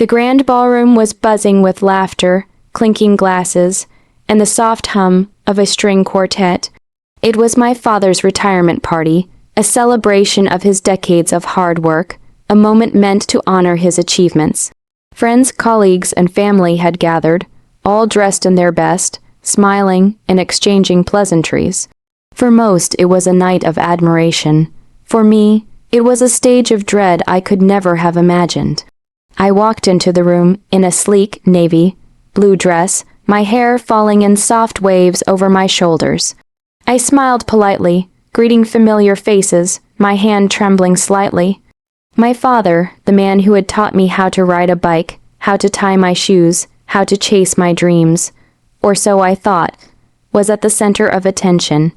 The grand ballroom was buzzing with laughter, clinking glasses, and the soft hum of a string quartet. It was my father's retirement party, a celebration of his decades of hard work, a moment meant to honor his achievements. Friends, colleagues, and family had gathered, all dressed in their best, smiling and exchanging pleasantries. For most, it was a night of admiration. For me, it was a stage of dread I could never have imagined. I walked into the room in a sleek navy blue dress, my hair falling in soft waves over my shoulders. I smiled politely, greeting familiar faces, my hand trembling slightly. My father, the man who had taught me how to ride a bike, how to tie my shoes, how to chase my dreams, or so I thought, was at the center of attention.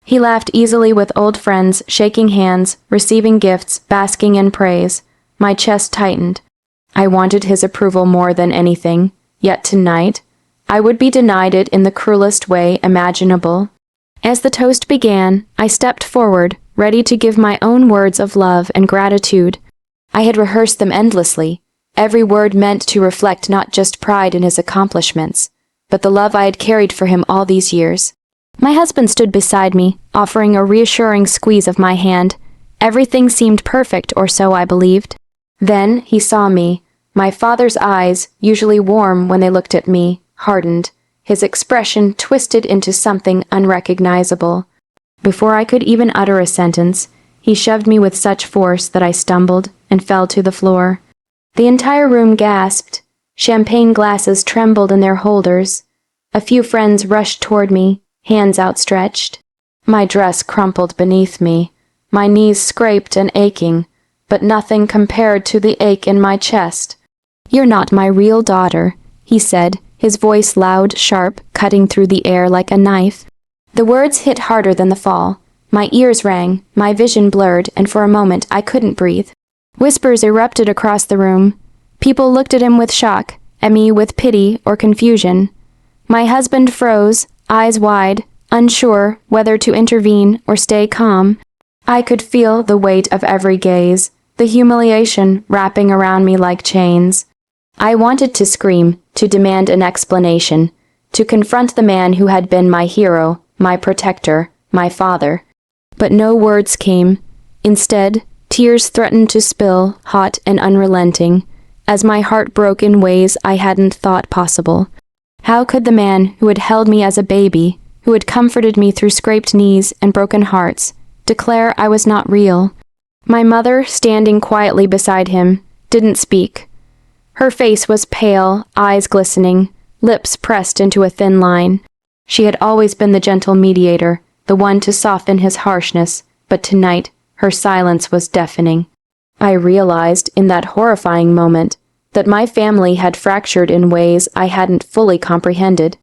He laughed easily with old friends, shaking hands, receiving gifts, basking in praise. My chest tightened. I wanted his approval more than anything, yet tonight, I would be denied it in the cruelest way imaginable. As the toast began, I stepped forward, ready to give my own words of love and gratitude. I had rehearsed them endlessly, every word meant to reflect not just pride in his accomplishments, but the love I had carried for him all these years. My husband stood beside me, offering a reassuring squeeze of my hand. Everything seemed perfect, or so I believed. Then he saw me. My father's eyes, usually warm when they looked at me, hardened. His expression twisted into something unrecognizable. Before I could even utter a sentence, he shoved me with such force that I stumbled and fell to the floor. The entire room gasped. Champagne glasses trembled in their holders. A few friends rushed toward me, hands outstretched. My dress crumpled beneath me, my knees scraped and aching, but nothing compared to the ache in my chest. "You're not my real daughter," he said, his voice loud, sharp, cutting through the air like a knife. The words hit harder than the fall. My ears rang, my vision blurred, and for a moment I couldn't breathe. Whispers erupted across the room. People looked at him with shock, at me with pity or confusion. My husband froze, eyes wide, unsure whether to intervene or stay calm. I could feel the weight of every gaze, the humiliation wrapping around me like chains. I wanted to scream, to demand an explanation, to confront the man who had been my hero, my protector, my father. But no words came. Instead, tears threatened to spill, hot and unrelenting, as my heart broke in ways I hadn't thought possible. How could the man who had held me as a baby, who had comforted me through scraped knees and broken hearts, declare I was not real? My mother, standing quietly beside him, didn't speak. Her face was pale, eyes glistening, lips pressed into a thin line. She had always been the gentle mediator, the one to soften his harshness, but tonight her silence was deafening. I realized in that horrifying moment that my family had fractured in ways I hadn't fully comprehended.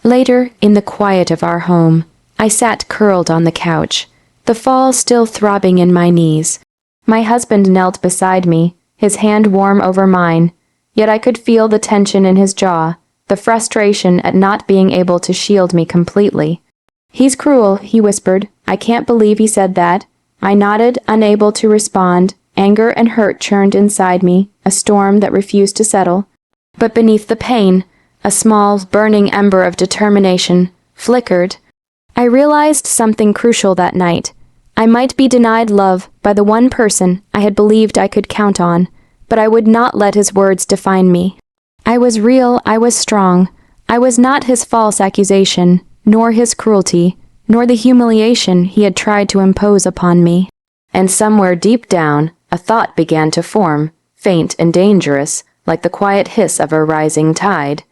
Later, in the quiet of our home, I sat curled on the couch, the fall still throbbing in my knees. My husband knelt beside me, his hand warm over mine, yet I could feel the tension in his jaw, the frustration at not being able to shield me completely. "He's cruel," he whispered. "I can't believe he said that." I nodded, unable to respond. Anger and hurt churned inside me, a storm that refused to settle. But beneath the pain, a small, burning ember of determination flickered. I realized something crucial that night. I might be denied love by the one person I had believed I could count on, but I would not let his words define me. I was real, I was strong. I was not his false accusation, nor his cruelty, nor the humiliation he had tried to impose upon me. And somewhere deep down, a thought began to form, faint and dangerous, like the quiet hiss of a rising tide.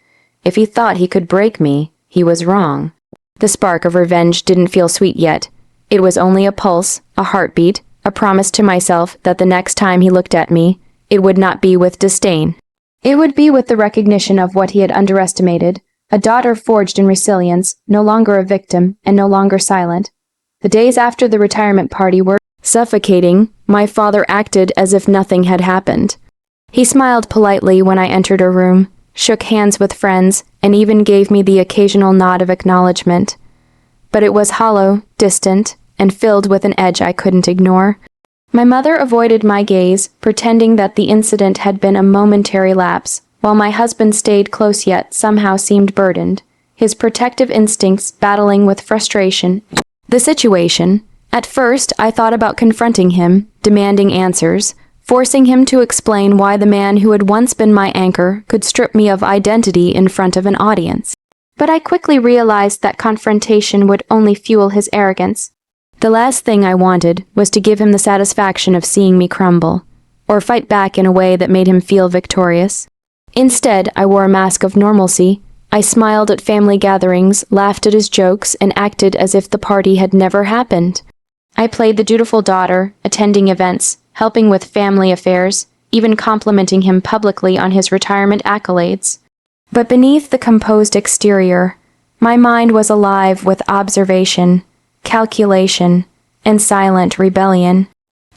If he thought he could break me, he was wrong. The spark of revenge didn't feel sweet yet. It was only a pulse, a heartbeat, a promise to myself that the next time he looked at me, it would not be with disdain. It would be with the recognition of what he had underestimated, a daughter forged in resilience, no longer a victim, and no longer silent. The days after the retirement party were suffocating. My father acted as if nothing had happened. He smiled politely when I entered a room, shook hands with friends, and even gave me the occasional nod of acknowledgement. But it was hollow, distant, and filled with an edge I couldn't ignore. My mother avoided my gaze, pretending that the incident had been a momentary lapse, while my husband stayed close yet somehow seemed burdened, his protective instincts battling with frustration. The situation. At first, I thought about confronting him, demanding answers, forcing him to explain why the man who had once been my anchor could strip me of identity in front of an audience. But I quickly realized that confrontation would only fuel his arrogance. The last thing I wanted was to give him the satisfaction of seeing me crumble, or fight back in a way that made him feel victorious. Instead, I wore a mask of normalcy. I smiled at family gatherings, laughed at his jokes, and acted as if the party had never happened. I played the dutiful daughter, attending events, helping with family affairs, even complimenting him publicly on his retirement accolades. But beneath the composed exterior, my mind was alive with observation, calculation, and silent rebellion.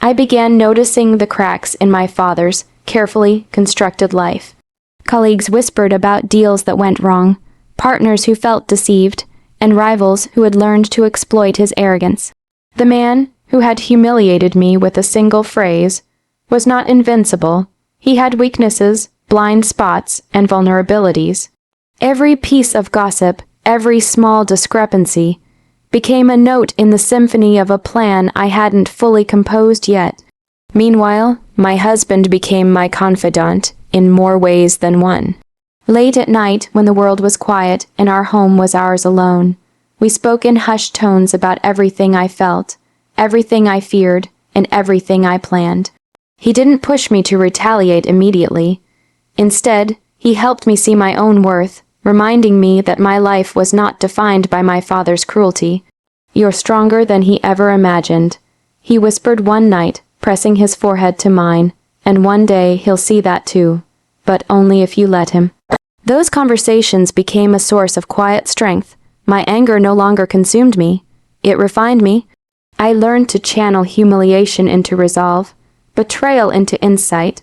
I began noticing the cracks in my father's carefully constructed life. Colleagues whispered about deals that went wrong, partners who felt deceived, and rivals who had learned to exploit his arrogance. The man, who had humiliated me with a single phrase, was not invincible. He had weaknesses, blind spots, and vulnerabilities. Every piece of gossip, every small discrepancy, became a note in the symphony of a plan I hadn't fully composed yet. Meanwhile, my husband became my confidant in more ways than one. Late at night, when the world was quiet and our home was ours alone, we spoke in hushed tones about everything I felt, everything I feared, and everything I planned. He didn't push me to retaliate immediately. Instead, he helped me see my own worth, reminding me that my life was not defined by my father's cruelty. "You're stronger than he ever imagined," he whispered one night, pressing his forehead to mine, "and one day he'll see that too, but only if you let him." Those conversations became a source of quiet strength. My anger no longer consumed me. It refined me. I learned to channel humiliation into resolve, betrayal into insight.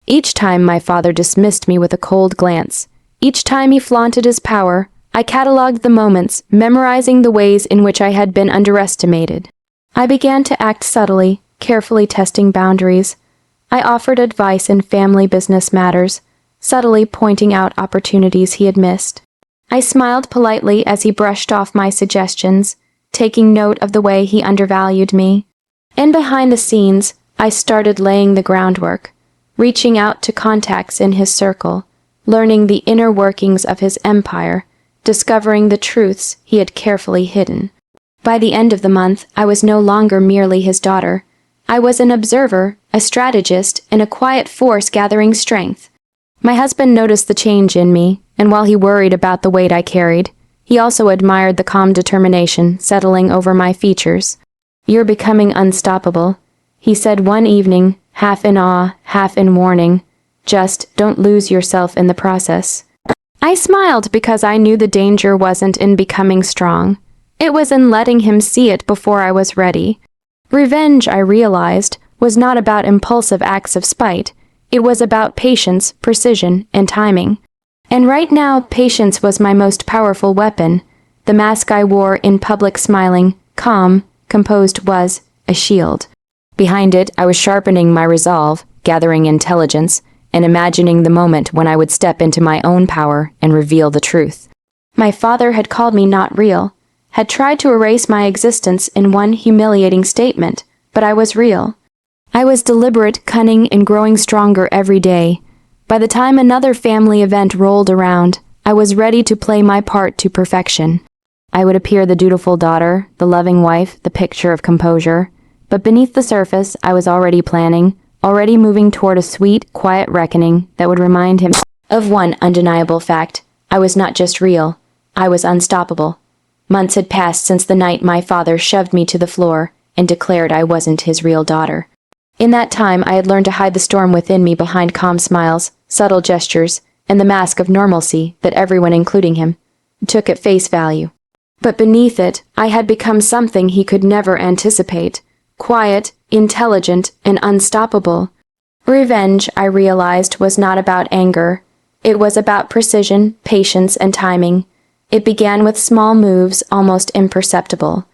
Each time my father dismissed me with a cold glance, each time he flaunted his power, I cataloged the moments, memorizing the ways in which I had been underestimated. I began to act subtly, carefully testing boundaries. I offered advice in family business matters, subtly pointing out opportunities he had missed. I smiled politely as he brushed off my suggestions, taking note of the way he undervalued me. And behind the scenes, I started laying the groundwork, reaching out to contacts in his circle, learning the inner workings of his empire, discovering the truths he had carefully hidden. By the end of the month, I was no longer merely his daughter. I was an observer, a strategist, and a quiet force gathering strength. My husband noticed the change in me, and while he worried about the weight I carried, he also admired the calm determination settling over my features. "You're becoming unstoppable," he said one evening, half in awe, half in warning. "Just don't lose yourself in the process." I smiled because I knew the danger wasn't in becoming strong. It was in letting him see it before I was ready. Revenge, I realized, was not about impulsive acts of spite. It was about patience, precision, and timing. And right now, patience was my most powerful weapon. The mask I wore in public, smiling, calm, composed, was a shield. Behind it, I was sharpening my resolve, gathering intelligence, and imagining the moment when I would step into my own power and reveal the truth. My father had called me not real, had tried to erase my existence in one humiliating statement, but I was real. I was deliberate, cunning, and growing stronger every day. By the time another family event rolled around, I was ready to play my part to perfection. I would appear the dutiful daughter, the loving wife, the picture of composure. But beneath the surface, I was already planning, already moving toward a sweet, quiet reckoning that would remind him of one undeniable fact. I was not just real, I was unstoppable. Months had passed since the night my father shoved me to the floor and declared I wasn't his real daughter. In that time, I had learned to hide the storm within me behind calm smiles, subtle gestures, and the mask of normalcy that everyone, including him, took at face value. But beneath it, I had become something he could never anticipate. Quiet, intelligent, and unstoppable. Revenge, I realized, was not about anger. It was about precision, patience, and timing. It began with small moves, almost imperceptible.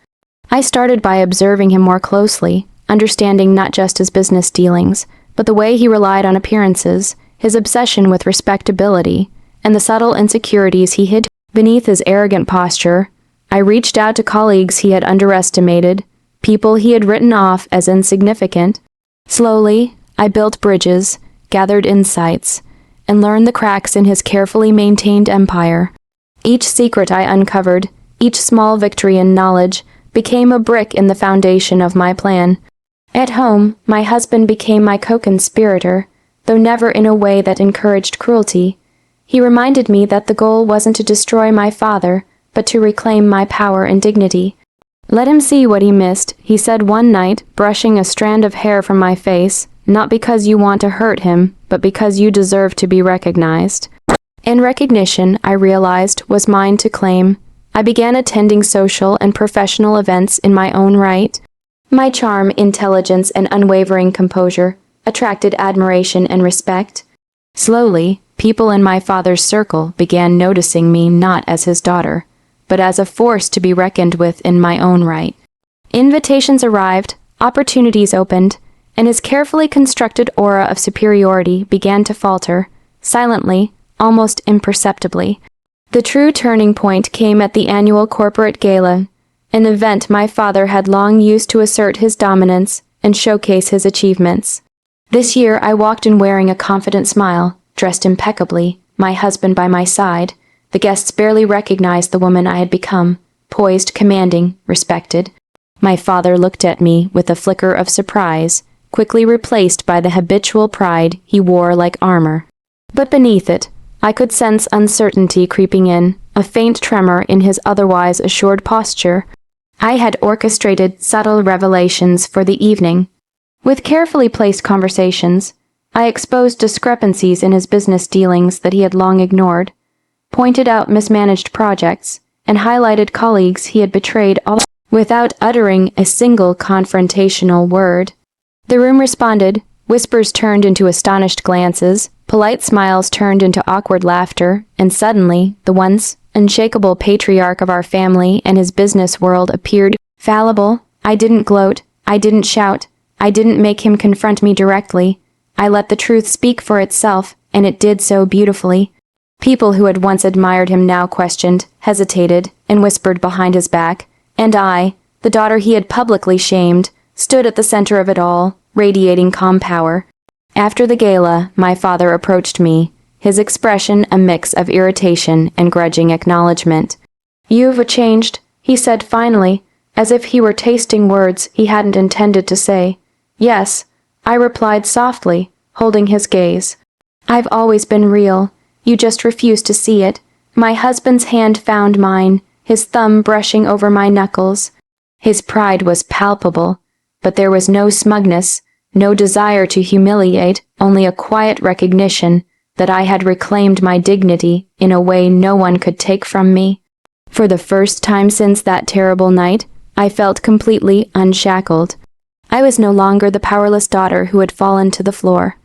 I started by observing him more closely. understanding not just his business dealings, but the way he relied on appearances, his obsession with respectability, and the subtle insecurities he hid beneath his arrogant posture. I reached out to colleagues he had underestimated, people he had written off as insignificant. Slowly, I built bridges, gathered insights, and learned the cracks in his carefully maintained empire. Each secret I uncovered, each small victory in knowledge, became a brick in the foundation of my plan. At home, my husband became my co-conspirator, though never in a way that encouraged cruelty. He reminded me that the goal wasn't to destroy my father, but to reclaim my power and dignity. "Let him see what he missed," he said one night, brushing a strand of hair from my face, "not because you want to hurt him, but because you deserve to be recognized." And recognition, I realized, was mine to claim. I began attending social and professional events in my own right. My charm, intelligence, and unwavering composure attracted admiration and respect. Slowly, people in my father's circle began noticing me not as his daughter, but as a force to be reckoned with in my own right. Invitations arrived, opportunities opened, and his carefully constructed aura of superiority began to falter, silently, almost imperceptibly. The true turning point came at the annual corporate gala, an event my father had long used to assert his dominance and showcase his achievements. This year I walked in wearing a confident smile, dressed impeccably, my husband by my side. The guests barely recognized the woman I had become, poised, commanding, respected. My father looked at me with a flicker of surprise, quickly replaced by the habitual pride he wore like armor. But beneath it, I could sense uncertainty creeping in, a faint tremor in his otherwise assured posture. I had orchestrated subtle revelations for the evening. With carefully placed conversations, I exposed discrepancies in his business dealings that he had long ignored, pointed out mismanaged projects, and highlighted colleagues he had betrayed all without uttering a single confrontational word. The room responded, whispers turned into astonished glances, polite smiles turned into awkward laughter, and suddenly, the once unshakable patriarch of our family and his business world appeared fallible. I didn't gloat, I didn't shout, I didn't make him confront me directly. I let the truth speak for itself, and it did so beautifully. People who had once admired him now questioned, hesitated, and whispered behind his back, and I, the daughter he had publicly shamed, stood at the center of it all, radiating calm power. After the gala, my father approached me, his expression a mix of irritation and grudging acknowledgement. "You've changed," he said finally, as if he were tasting words he hadn't intended to say. "Yes," I replied softly, holding his gaze. "I've always been real. You just refuse to see it." My husband's hand found mine, his thumb brushing over my knuckles. His pride was palpable, but there was no smugness, no desire to humiliate, only a quiet recognition that I had reclaimed my dignity in a way no one could take from me. For the first time since that terrible night, I felt completely unshackled. I was no longer the powerless daughter who had fallen to the floor.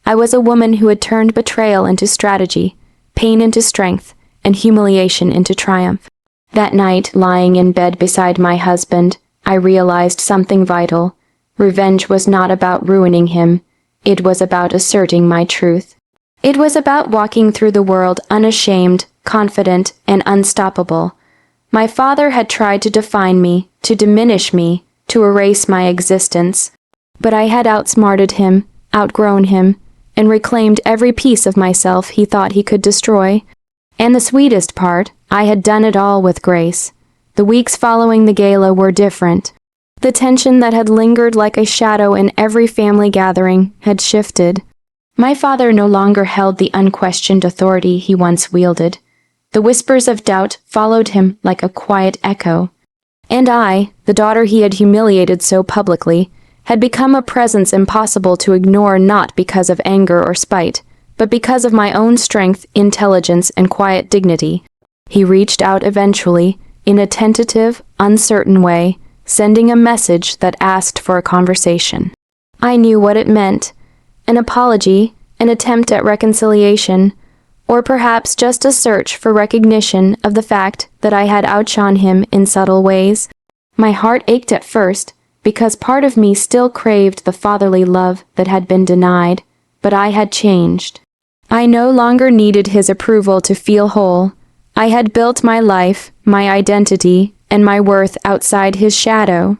I was a woman who had turned betrayal into strategy, pain into strength, and humiliation into triumph. That night, lying in bed beside my husband, I realized something vital. Revenge was not about ruining him. It was about asserting my truth. It was about walking through the world unashamed, confident, and unstoppable. My father had tried to define me, to diminish me, to erase my existence. But I had outsmarted him, outgrown him, and reclaimed every piece of myself he thought he could destroy. And the sweetest part, I had done it all with grace. The weeks following the gala were different. The tension that had lingered like a shadow in every family gathering had shifted. My father no longer held the unquestioned authority he once wielded. The whispers of doubt followed him like a quiet echo. And I, the daughter he had humiliated so publicly, had become a presence impossible to ignore, not because of anger or spite, but because of my own strength, intelligence, and quiet dignity. He reached out eventually, in a tentative, uncertain way, sending a message that asked for a conversation. I knew what it meant. An apology, an attempt at reconciliation, or perhaps just a search for recognition of the fact that I had outshone him in subtle ways. My heart ached at first, because part of me still craved the fatherly love that had been denied, but I had changed. I no longer needed his approval to feel whole. I had built my life, my identity, and my worth outside his shadow.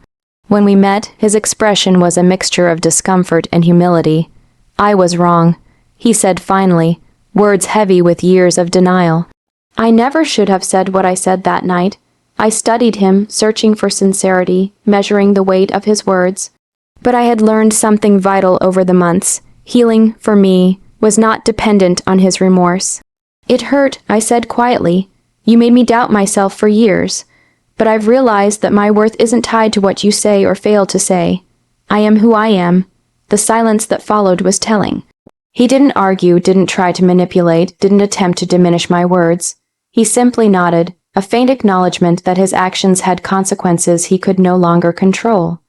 When we met, his expression was a mixture of discomfort and humility. "I was wrong," he said finally, words heavy with years of denial. I never should have said what I said that night. I studied him, searching for sincerity, measuring the weight of his words. But I had learned something vital over the months. Healing, for me, was not dependent on his remorse. "It hurt," I said quietly. "You made me doubt myself for years. But I've realized that my worth isn't tied to what you say or fail to say. I am who I am." The silence that followed was telling. He didn't argue, didn't try to manipulate, didn't attempt to diminish my words. He simply nodded, a faint acknowledgement that his actions had consequences he could no longer control.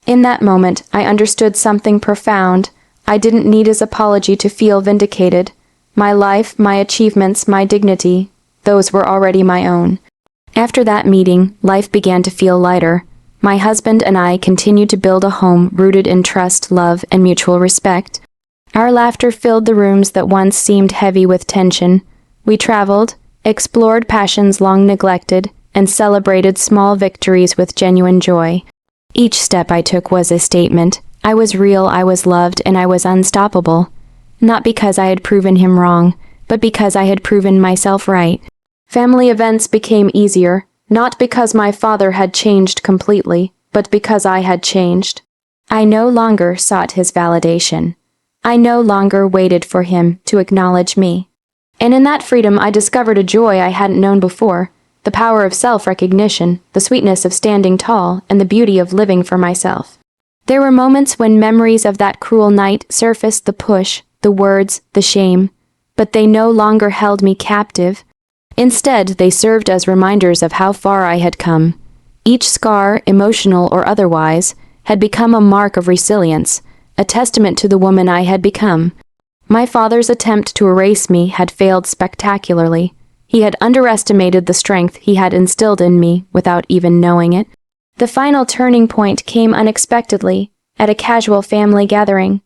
In that moment, I understood something profound. I didn't need his apology to feel vindicated. My life, my achievements, my dignity, those were already my own. After that meeting, life began to feel lighter. My husband and I continued to build a home rooted in trust, love, and mutual respect. Our laughter filled the rooms that once seemed heavy with tension. We traveled, explored passions long neglected, and celebrated small victories with genuine joy. Each step I took was a statement. I was real, I was loved, and I was unstoppable. Not because I had proven him wrong, but because I had proven myself right. Family events became easier, not because my father had changed completely, but because I had changed. I no longer sought his validation. I no longer waited for him to acknowledge me. And in that freedom I discovered a joy I hadn't known before, the power of self-recognition, the sweetness of standing tall, and the beauty of living for myself. There were moments when memories of that cruel night surfaced, the push, the words, the shame, but they no longer held me captive. Instead, they served as reminders of how far I had come. Each scar, emotional or otherwise, had become a mark of resilience, a testament to the woman I had become. My father's attempt to erase me had failed spectacularly. He had underestimated the strength he had instilled in me without even knowing it. The final turning point came unexpectedly, at a casual family gathering.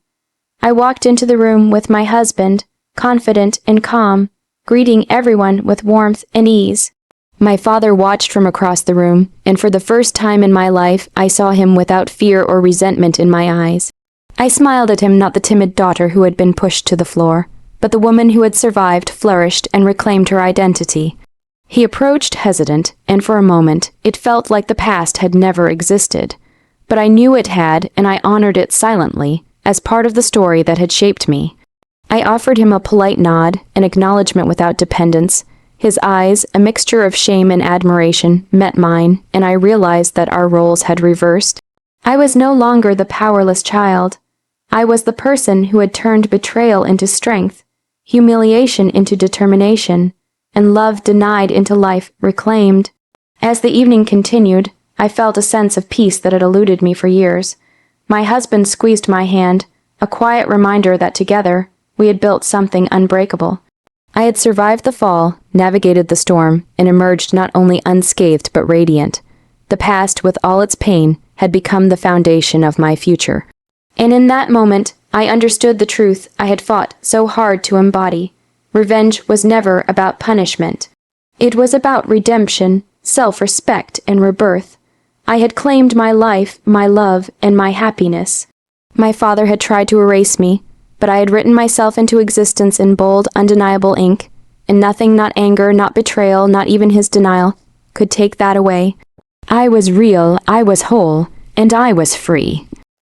I walked into the room with my husband, confident and calm, greeting everyone with warmth and ease. My father watched from across the room, and for the first time in my life, I saw him without fear or resentment in my eyes. I smiled at him, not the timid daughter who had been pushed to the floor, but the woman who had survived, flourished, and reclaimed her identity. He approached hesitant, and for a moment, it felt like the past had never existed. But I knew it had, and I honored it silently, as part of the story that had shaped me. I offered him a polite nod, an acknowledgement without dependence. His eyes, a mixture of shame and admiration, met mine, and I realized that our roles had reversed. I was no longer the powerless child. I was the person who had turned betrayal into strength, humiliation into determination, and love denied into life reclaimed. As the evening continued, I felt a sense of peace that had eluded me for years. My husband squeezed my hand, a quiet reminder that together, we had built something unbreakable. I had survived the fall, navigated the storm, and emerged not only unscathed but radiant. The past, with all its pain, had become the foundation of my future. And in that moment, I understood the truth I had fought so hard to embody. Revenge was never about punishment. It was about redemption, self-respect, and rebirth. I had claimed my life, my love, and my happiness. My father had tried to erase me, but I had written myself into existence in bold, undeniable ink, and nothing, not anger, not betrayal, not even his denial, could take that away. I was real, I was whole, and I was free.